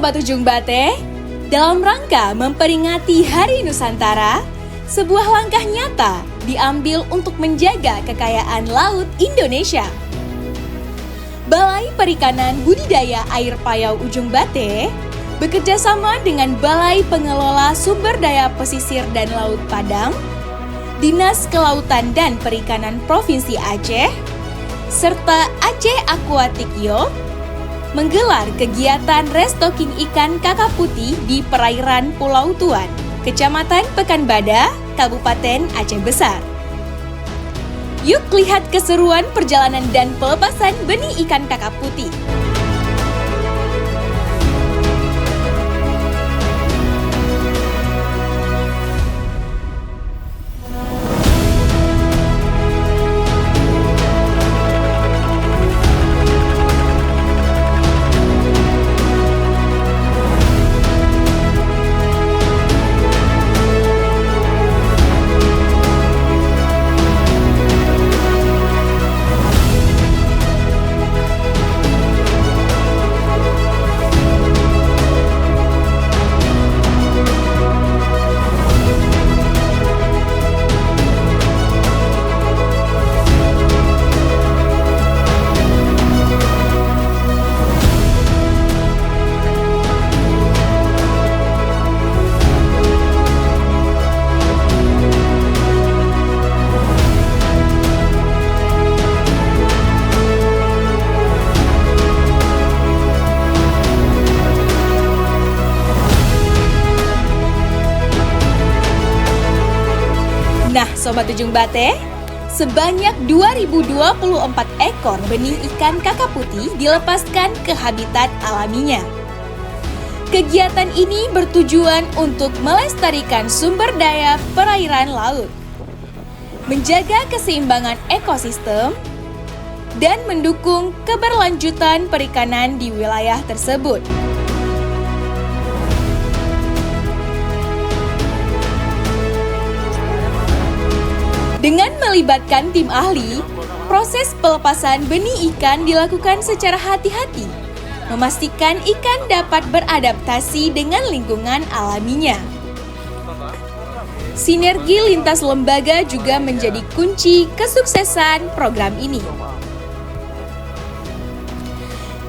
Sobat Ujung Bate, dalam rangka memperingati Hari Nusantara, sebuah langkah nyata diambil untuk menjaga kekayaan laut Indonesia. Balai Perikanan Budidaya Air Payau Ujung Bate bekerja sama dengan Balai Pengelola Sumber Daya Pesisir dan Laut Padang, Dinas Kelautan dan Perikanan Provinsi Aceh, serta Aceh Aquatic-io menggelar kegiatan restocking ikan kakap putih di perairan Pulau Tuan, Kecamatan Pekanbadak, Kabupaten Aceh Besar. Yuk lihat keseruan perjalanan dan pelepasan benih ikan kakap putih. Nah, Sobat Ujung Bate, sebanyak 2024 ekor benih ikan kakap putih dilepaskan ke habitat alaminya. Kegiatan ini bertujuan untuk melestarikan sumber daya perairan laut, menjaga keseimbangan ekosistem, dan mendukung keberlanjutan perikanan di wilayah tersebut. Dengan melibatkan tim ahli, proses pelepasan benih ikan dilakukan secara hati-hati, memastikan ikan dapat beradaptasi dengan lingkungan alaminya. Sinergi lintas lembaga juga menjadi kunci kesuksesan program ini.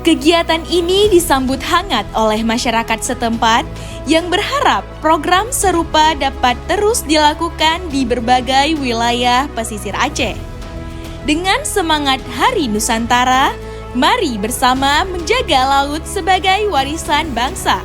Kegiatan ini disambut hangat oleh masyarakat setempat yang berharap program serupa dapat terus dilakukan di berbagai wilayah pesisir Aceh. Dengan semangat Hari Nusantara, mari bersama menjaga laut sebagai warisan bangsa.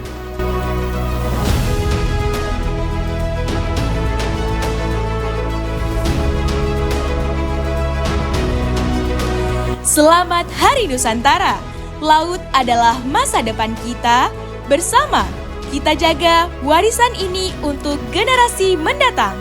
Selamat Hari Nusantara! Laut adalah masa depan kita. Bersama kita jaga warisan ini untuk generasi mendatang.